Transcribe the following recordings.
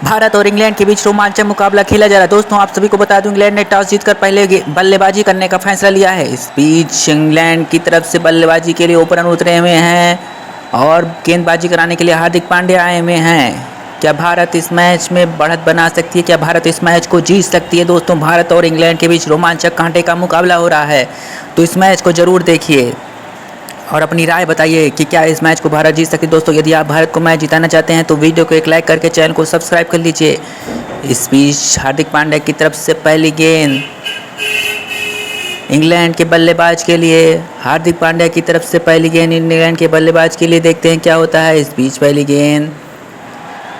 भारत और इंग्लैंड के बीच रोमांचक मुकाबला खेला जा रहा है। दोस्तों आप सभी को बता दूं, इंग्लैंड ने टॉस जीतकर पहले बल्लेबाजी करने का फैसला लिया है। इस बीच इंग्लैंड की तरफ से बल्लेबाजी के लिए ओपनर उतरे हुए हैं और गेंदबाजी कराने के लिए हार्दिक पांड्या आए हुए हैं। क्या भारत इस मैच में बढ़त बना सकती है? क्या भारत इस मैच को जीत सकती है? दोस्तों भारत और इंग्लैंड के बीच रोमांचक कांटे का मुकाबला हो रहा है, तो इस मैच को ज़रूर देखिए और अपनी राय बताइए कि क्या इस मैच को भारत जीत सकती है। दोस्तों यदि आप भारत को मैच जिताना चाहते हैं तो वीडियो को एक लाइक करके चैनल को सब्सक्राइब कर लीजिए। इस बीच हार्दिक पांड्या की तरफ से पहली गेंद इंग्लैंड के बल्लेबाज के लिए, हार्दिक पांड्या की तरफ से पहली गेंद इंग्लैंड के बल्लेबाज के लिए। देखते हैं क्या होता है। इस बीच पहली गेंद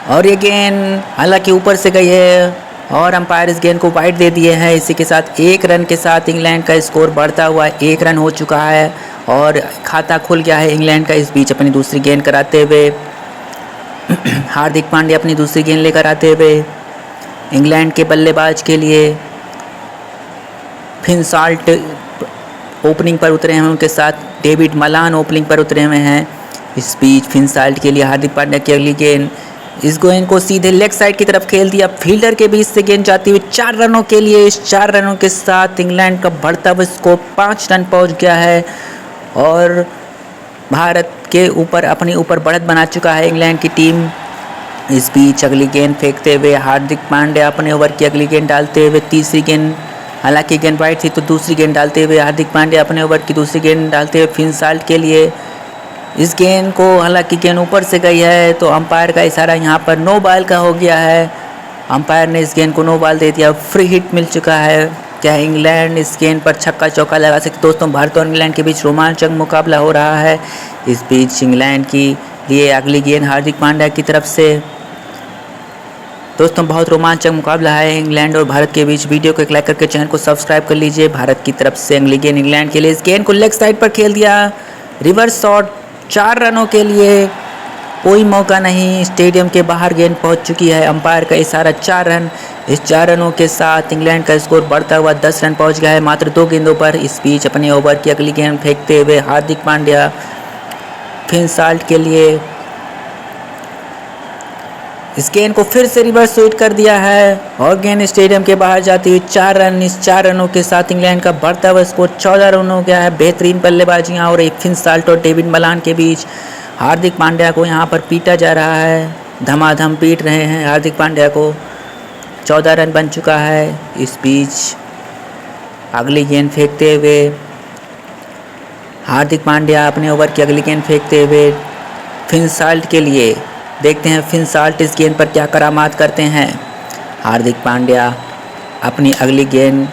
और ये गेंद हालांकि ऊपर से गई है और अंपायर इस गेंद को वाइड दे दिए हैं। इसी के साथ 1 रन के साथ इंग्लैंड का स्कोर बढ़ता हुआ 1 रन हो चुका है और खाता खुल गया है इंग्लैंड का। इस बीच अपनी दूसरी गेंद कराते हुए हार्दिक पांड्या अपनी दूसरी गेंद लेकर आते हुए इंग्लैंड के बल्लेबाज के लिए फिन साल्ट ओपनिंग पर उतरे हैं, उनके साथ डेविड मलान ओपनिंग पर उतरे हुए हैं। इस बीच फिन साल्ट के लिए हार्दिक पांड्या की अगली गेंद, इस गेंद को सीधे लेग साइड की तरफ खेल दिया। फील्डर के बीच से गेंद जाती हुई 4 रनों के लिए। इस 4 रनों के साथ इंग्लैंड का बढ़ता हुआ स्कोर 5 रन पहुंच गया है और भारत के ऊपर अपने ऊपर बढ़त बना चुका है इंग्लैंड की टीम। इस बीच अगली गेंद फेंकते हुए हार्दिक पांड्या अपने ओवर की अगली गेंद डालते हुए तीसरी गेंद, हालांकि गेंद वाइड थी तो दूसरी गेंद डालते हुए हार्दिक पांड्या अपने ओवर की दूसरी गेंद डालते हुए फिन साल्ट के लिए। इस गेंद को, हालांकि गेंद ऊपर से गई है तो अंपायर का इशारा यहाँ पर नो बॉल का हो गया है। अंपायर ने इस गेंद को नो बॉल दे दिया, फ्री हिट मिल चुका है। क्या इंग्लैंड इस गेंद पर छक्का चौका लगा सकते? दोस्तों भारत और इंग्लैंड के बीच रोमांचक मुकाबला हो रहा है। इस बीच इंग्लैंड की लिए अगली गेंद हार्दिक पांड्या की तरफ से। दोस्तों बहुत रोमांचक मुकाबला है इंग्लैंड और भारत के बीच। वीडियो को एक लाइक करके चैनल को सब्सक्राइब कर लीजिए। भारत की तरफ से अगली गेंद इंग्लैंड के लिए, इस गेंद को लेग साइड पर खेल दिया, रिवर्स शॉट 4 रनों के लिए। कोई मौका नहीं, स्टेडियम के बाहर गेंद पहुंच चुकी है। अंपायर का इशारा 4 रन। इस 4 रनों के साथ इंग्लैंड का स्कोर बढ़ता हुआ 10 रन पहुंच गया है मात्र 2 गेंदों पर। इस बीच अपने ओवर की अगली गेंद फेंकते हुए हार्दिक पांड्या फिन साल्ट के लिए, इस गेंद को फिर से रिवर्स स्वीट कर दिया है और गेंद स्टेडियम के बाहर जाती हुई 4 रन। इस 4 रनों के साथ इंग्लैंड का बढ़ता हुआ स्कोर 14 रन हो गया है। बेहतरीन बल्लेबाजियां और फिन साल्ट और डेविड मलान के बीच हार्दिक पांड्या को यहां पर पीटा जा रहा है, धमाधम पीट रहे हैं हार्दिक पांड्या को। 14 रन बन चुका है। इस बीच अगली गेंद फेंकते हुए हार्दिक पांड्या अपने ओवर की अगली गेंद फेंकते हुए फिन साल्ट के लिए। देखते हैं फिन साल्ट इस गेंद पर क्या करामात करते हैं। हार्दिक पांड्या अपनी अगली गेंद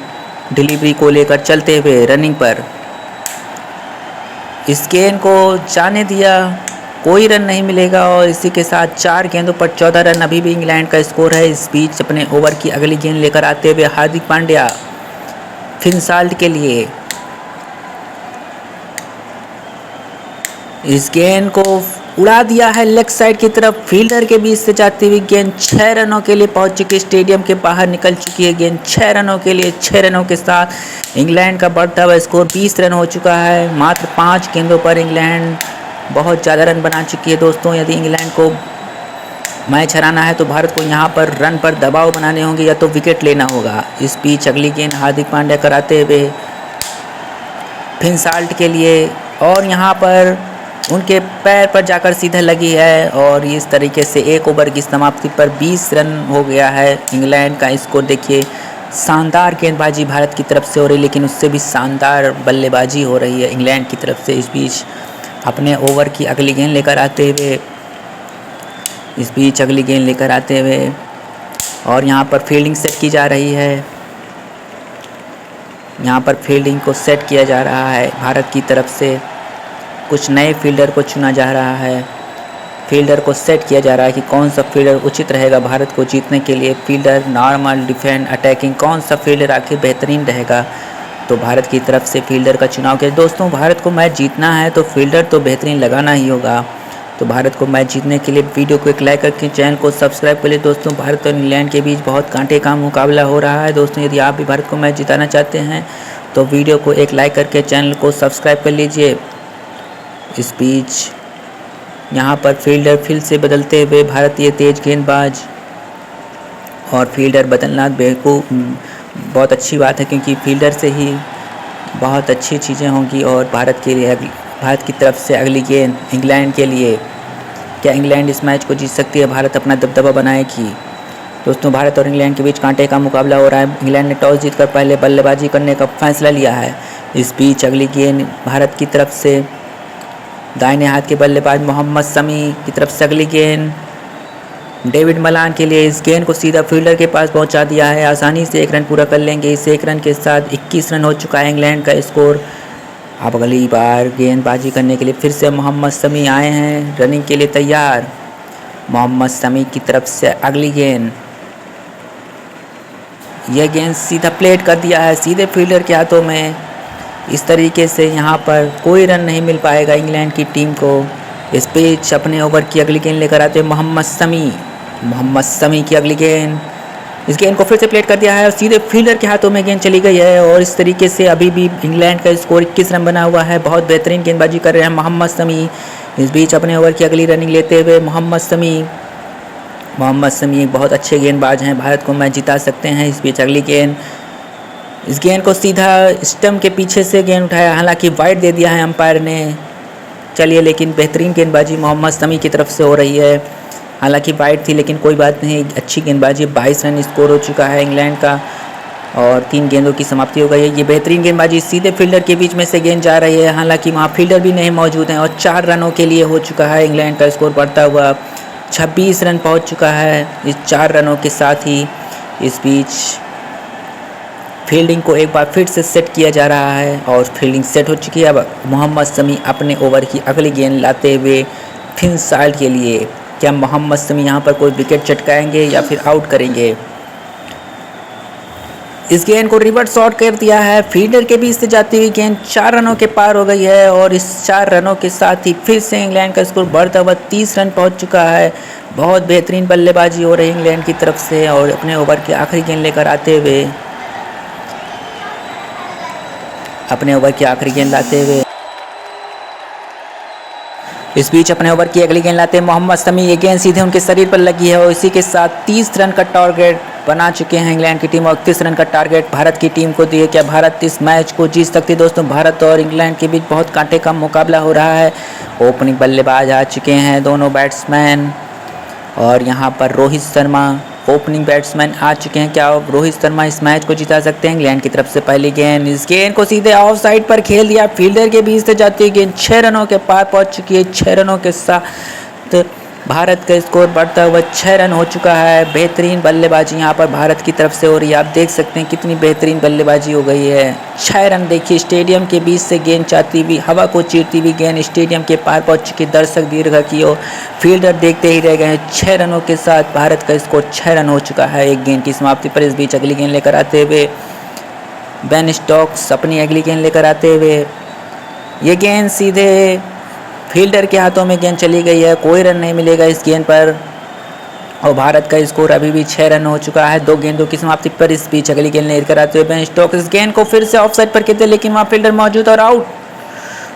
डिलीवरी को लेकर चलते हुए रनिंग पर, इस गेंद को जाने दिया, कोई रन नहीं मिलेगा और इसी के साथ 4 गेंदों पर 14 रन अभी भी इंग्लैंड का स्कोर है। इस बीच अपने ओवर की अगली गेंद लेकर आते हुए हार्दिक पांड्या फिन साल्ट के लिए, इस गेंद को उड़ा दिया है लेग साइड की तरफ। फील्डर के बीच से जाती हुई गेंद 6 रनों के लिए पहुंच चुकी, स्टेडियम के बाहर निकल चुकी है गेंद 6 रनों के लिए। 6 रनों के साथ इंग्लैंड का बढ़ता हुआ स्कोर 20 रन हो चुका है। मात्र 5 गेंदों पर इंग्लैंड बहुत ज़्यादा रन बना चुकी है। दोस्तों यदि इंग्लैंड को मैच हराना है तो भारत को यहाँ पर रन पर दबाव बनाने होंगे या तो विकेट लेना होगा। इस बीच अगली गेंद हार्दिक पांड्या कराते हुए फिन साल्ट के लिए और यहाँ पर उनके पैर पर जाकर सीधा लगी है और इस तरीके से 1 ओवर की समाप्ति पर 20 रन हो गया है। इंग्लैंड का स्कोर देखिए, शानदार गेंदबाजी भारत की तरफ से हो रही, लेकिन उससे भी शानदार बल्लेबाजी हो रही है इंग्लैंड की तरफ से। इस बीच अपने ओवर की अगली गेंद लेकर आते हुए, इस बीच अगली गेंद लेकर आते हुए और यहाँ पर फील्डिंग सेट की जा रही है। यहाँ पर फील्डिंग को सेट किया जा रहा है भारत की तरफ से। कुछ नए फील्डर को चुना जा रहा है, फील्डर को सेट किया जा रहा है कि कौन सा फील्डर उचित रहेगा भारत को जीतने के लिए। फील्डर, नॉर्मल, डिफेंड, अटैकिंग, कौन सा फील्डर आखिर बेहतरीन रहेगा, तो भारत की तरफ से फील्डर का चुनाव किया। दोस्तों भारत को मैच जीतना है तो फील्डर तो बेहतरीन लगाना ही होगा। तो भारत को मैच जीतने के लिए वीडियो को एक लाइक करके चैनल को सब्सक्राइब कर लिए। दोस्तों भारत और इंग्लैंड के बीच बहुत कांटे का मुकाबला हो रहा है। दोस्तों यदि आप भी भारत को मैच जिताना चाहते हैं तो वीडियो को एक लाइक करके चैनल को सब्सक्राइब कर लीजिए। इस बीच यहाँ पर फील्डर फील्ड से बदलते हुए भारतीय तेज गेंदबाज और फील्डर बदलना बहुत अच्छी बात है, क्योंकि फील्डर से ही बहुत अच्छी चीज़ें होंगी। और भारत की तरफ से अगली गेंद इंग्लैंड के लिए। क्या इंग्लैंड इस मैच को जीत सकती है? भारत अपना दबदबा बनाएगी। दोस्तों, भारत और इंग्लैंड के बीच कांटे का मुकाबला हो रहा है। इंग्लैंड ने टॉस जीतकर पहले बल्लेबाजी करने का फैसला लिया है। इस बीच अगली गेंद भारत की तरफ से दाहिने हाथ के बल्लेबाज मोहम्मद शमी की तरफ से अगली गेंद डेविड मलान के लिए। इस गेंद को सीधा फील्डर के पास पहुंचा दिया है। आसानी से 1 रन पूरा कर लेंगे। इस 1 रन के साथ 21 रन हो चुका है इंग्लैंड का स्कोर। अब अगली बार गेंदबाजी करने के लिए फिर से मोहम्मद शमी आए हैं, रनिंग के लिए तैयार। मोहम्मद शमी की तरफ से अगली गेंद, यह गेंद सीधा प्लेट कर दिया है सीधे फील्डर के हाथों में। इस तरीके से यहाँ पर कोई रन नहीं मिल पाएगा इंग्लैंड की टीम को। इस पिच अपने ओवर की अगली गेंद लेकर आते हैं मोहम्मद शमी की अगली गेंद। इस गेंद को फिर से प्लेट कर दिया है और सीधे फील्डर के हाथों में गेंद चली गई है। और इस तरीके से अभी भी इंग्लैंड का स्कोर 21 रन बना हुआ है। बहुत बेहतरीन गेंदबाजी कर रहे हैं मोहम्मद शमी। इस बीच अपने ओवर की अगली रनिंग लेते हुए मोहम्मद शमी एक बहुत अच्छे गेंदबाज हैं, भारत को मैच जिता सकते हैं। इस बीच अगली गेंद, इस गेंद को सीधा स्टंप के पीछे से गेंद उठाया, हालांकि वाइड दे दिया है अंपायर ने। चलिए, लेकिन बेहतरीन गेंदबाजी मोहम्मद शमी की तरफ से हो रही है। हालांकि वाइड थी, लेकिन कोई बात नहीं, अच्छी गेंदबाजी। 22 रन स्कोर हो चुका है इंग्लैंड का और 3 गेंदों की समाप्ति हो गई है। ये बेहतरीन गेंदबाजी, सीधे फील्डर के बीच में से गेंद जा रही है, हालांकि वहाँ फील्डर भी नहीं मौजूद हैं। और 4 रनों के लिए हो चुका है इंग्लैंड का स्कोर बढ़ता हुआ। 26 रन पहुँच चुका है इस 4 रनों के साथ ही। इस बीच फील्डिंग को एक बार फिर से सेट किया जा रहा है और फील्डिंग सेट हो चुकी है। अब मोहम्मद शमी अपने ओवर की अगली गेंद लाते हुए फिनसाल्ट के लिए। क्या मोहम्मद शमी यहाँ पर कोई विकेट चटकाएंगे या फिर आउट करेंगे? इस गेंद को रिवर्स शॉट कर दिया है, फील्डर के बीच से जाती हुई गेंद 4 रनों के पार हो गई है। और इस 4 रनों के साथ ही फिर से इंग्लैंड का स्कोर बढ़ता हुआ 30 रन पहुँच चुका है। बहुत बेहतरीन बल्लेबाजी हो रही है इंग्लैंड की तरफ से। और अपने ओवर की आखिरी गेंद लेकर आते हुए इस बीच अपने ओवर की अगली गेंद लाते हैं मोहम्मद शमी। ये गेंद सीधे उनके शरीर पर लगी है और इसी के साथ 30 रन का टारगेट बना चुके हैं इंग्लैंड की टीम। और 31 रन का टारगेट भारत की टीम को दिए। क्या भारत इस मैच को जीत सकती है? दोस्तों, भारत और इंग्लैंड के बीच बहुत कांटे का मुकाबला हो रहा है। ओपनिंग बल्लेबाज आ चुके हैं दोनों बैट्समैन, और यहाँ पर रोहित शर्मा ओपनिंग बैट्समैन आ चुके हैं। क्या रोहित शर्मा इस मैच को जिता सकते हैं? इंग्लैंड की तरफ से पहली गेंद, इस गेंद को सीधे ऑफ साइड पर खेल दिया, फील्डर के बीच से जाती हुई गेंद 6 रनों के पार पहुंच चुकी है। 6 रनों के साथ भारत का स्कोर बढ़ता हुआ 6 रन हो चुका है। बेहतरीन बल्लेबाजी यहाँ पर भारत की तरफ से हो रही है। आप देख सकते हैं कितनी बेहतरीन बल्लेबाजी हो गई है। 6 रन देखिए, स्टेडियम के बीच से गेंद चाहती हुई, हवा को चीरती हुई गेंद स्टेडियम के पार पहुँच चुकी। दर्शक दीर्घा की ओर, फील्डर देखते ही रह गए हैं। 6 रनों के साथ भारत का स्कोर 6 रन हो चुका है एक गेंद की समाप्ति पर। इस बीच अगली गेंद लेकर आते हुए बेन स्टोक्स अपनी अगली गेंद लेकर आते हुए, ये गेंद सीधे फील्डर के हाथों में गेंद चली गई है। कोई रन नहीं मिलेगा इस गेंद पर और भारत का स्कोर अभी भी 6 रन हो चुका है 2 गेंदों की समाप्ति पर। इस बीच अगली गेंद लेकर आते हुए बेन स्टोक्स इस गेंद को फिर से ऑफसाइड पर खेलते, लेकिन वहाँ फील्डर मौजूद और आउट।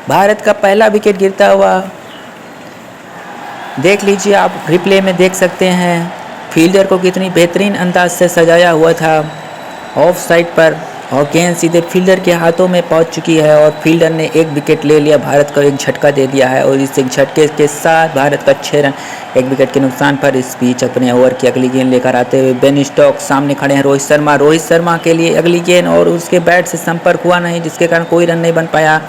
भारत का पहला विकेट गिरता हुआ देख लीजिए, आप रिप्ले में देख सकते हैं फील्डर को कितनी बेहतरीन अंदाज से सजाया हुआ था ऑफ साइड पर, और गेंद सीधे फील्डर के हाथों में पहुंच चुकी है और फील्डर ने एक विकेट ले लिया। भारत को एक झटका दे दिया है और इस एक झटके के साथ भारत का 6 रन 1 विकेट के नुकसान पर। इस बीच अपने ओवर की अगली गेंद लेकर आते हुए बेन स्टोक्स, सामने खड़े हैं रोहित शर्मा के लिए अगली गेंद, और उसके बैट से संपर्क हुआ नहीं, जिसके कारण कोई रन नहीं बन पाया।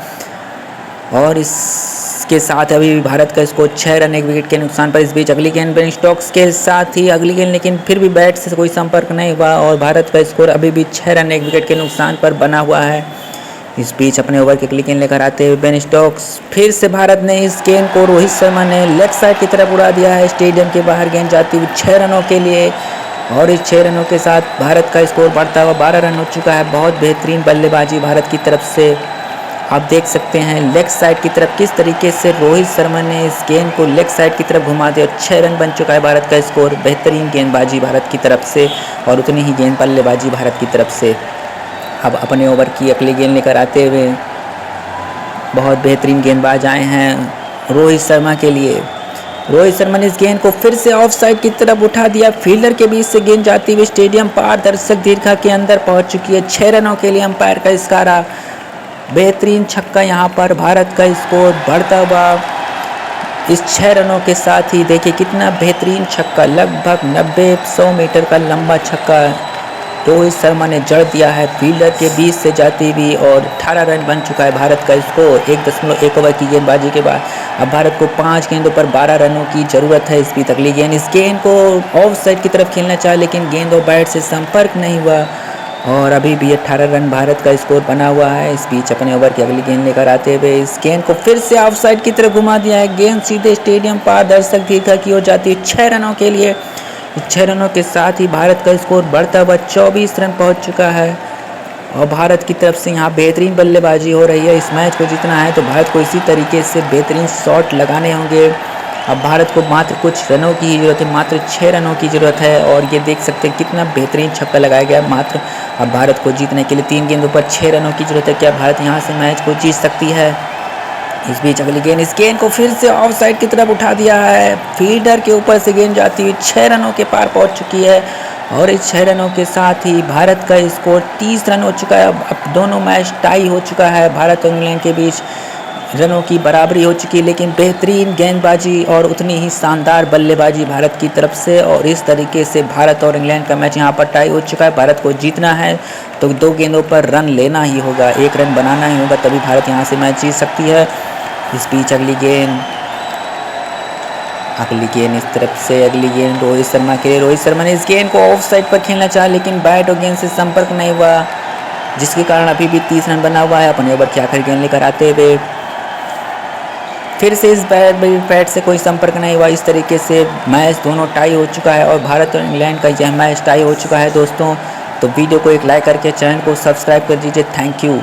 और इसके साथ अभी भारत का स्कोर 6 रन 1 विकेट के नुकसान पर। इस बीच अगली गेंद बेन स्टोक्स के साथ ही अगली गेंद, लेकिन फिर भी बैट से कोई संपर्क नहीं हुआ और भारत का स्कोर अभी भी 6 रन 1 विकेट के नुकसान पर बना हुआ है। इस बीच अपने ओवर की अगली गेंद लेकर आते हुए बेन स्टोक्स, फिर से भारत ने इस गेंद को रोहित शर्मा ने लेग साइड की तरफ उड़ा दिया है। स्टेडियम के बाहर गेंद जाती हुई 6 रनों के लिए, और इस 6 रनों के साथ भारत का स्कोर बढ़ता हुआ 12 रन हो चुका है। बहुत बेहतरीन बल्लेबाजी भारत की तरफ से। आप देख सकते हैं लेग साइड की तरफ किस तरीके से रोहित शर्मा ने इस गेंद को लेग साइड की तरफ घुमा दिया। 6 रन बन चुका है भारत का स्कोर। बेहतरीन गेंदबाजी भारत की तरफ से और उतनी ही गेंद बल्लेबाजी भारत की तरफ से। अब अपने ओवर की अगली गेंद लेकर आते हुए बहुत बेहतरीन गेंदबाज आए हैं रोहित शर्मा के लिए। रोहित शर्मा ने इस गेंद को फिर से ऑफ साइड की तरफ उठा दिया। फील्डर के बीच से गेंद जाती हुई स्टेडियम पार दर्शक दीर्घा के अंदर पहुंच चुकी है। 6 रनों के लिए अंपायर का इशारा। बेहतरीन छक्का यहाँ पर भारत का स्कोर बढ़ता हुआ। इस 6 रनों के साथ ही देखिए कितना बेहतरीन छक्का, लगभग 90-100 मीटर का लंबा छक्का रोहित शर्मा ने जड़ दिया है फील्डर के बीच से जाती हुई और 18 रन बन चुका है भारत का स्कोर 1.1 ओवर की गेंदबाजी के बाद। अब भारत को 5 गेंदों पर 12 रनों की ज़रूरत है। इस बीच अगली गेंद, इस गेंद को ऑफ साइड की तरफ खेलना चाहा लेकिन गेंद और बैट से संपर्क नहीं हुआ और अभी भी 18 रन भारत का स्कोर बना हुआ है। इस बीच अपने ओवर की अगली गेंद लेकर आते हुए इस गेंद को फिर से ऑफ साइड की तरफ घुमा दिया है। गेंद सीधे स्टेडियम पार दर्शक दीर्घा की ओर जाती है 6 रनों के लिए। 6 रनों के साथ ही भारत का स्कोर बढ़ता हुआ 24 रन पहुंच चुका है और भारत की तरफ से यहाँ बेहतरीन बल्लेबाजी हो रही है। इस मैच को जीतना है तो भारत को इसी तरीके से बेहतरीन शॉट लगाने होंगे। अब भारत को मात्र कुछ रनों की ज़रूरत है, मात्र 6 रनों की ज़रूरत है और ये देख सकते हैं कितना बेहतरीन छक्का लगाया गया मात्र। अब भारत को जीतने के लिए 3 गेंदों पर 6 रनों की ज़रूरत है। क्या भारत यहाँ से मैच को जीत सकती है? इस बीच अगली गेंद, इस गेंद को फिर से ऑफ साइड की तरफ उठा दिया है। फील्डर के ऊपर से गेंद जाती हुई 6 रनों के पार पहुंच चुकी है और इस 6 रनों के साथ ही भारत का स्कोर 30 रन हो चुका है। अब दोनों मैच टाई हो चुका है, भारत और इंग्लैंड के बीच रनों की बराबरी हो चुकी है लेकिन बेहतरीन गेंदबाजी और उतनी ही शानदार बल्लेबाजी भारत की तरफ से और इस तरीके से भारत और इंग्लैंड का मैच यहाँ पर टाई हो चुका है। भारत को जीतना है तो 2 गेंदों पर रन लेना ही होगा, 1 रन बनाना ही होगा, तभी भारत यहाँ से मैच जीत सकती है। इस बीच अगली गेंद इस तरफ से अगली गेंद रोहित शर्मा के लिए। रोहित शर्मा ने इस गेंद को ऑफ साइड पर खेलना चाहा लेकिन बैट और गेंद से संपर्क नहीं हुआ जिसके कारण अभी भी 30 रन बना हुआ है। अपने ओवर की आखिरी गेंद लेकर आते हुए फिर से इस बैट से कोई संपर्क नहीं हुआ। इस तरीके से मैच दोनों टाई हो चुका है और भारत और इंग्लैंड का यह मैच टाई हो चुका है दोस्तों। तो वीडियो को एक लाइक करके चैनल को सब्सक्राइब कर दीजिए। Thank you.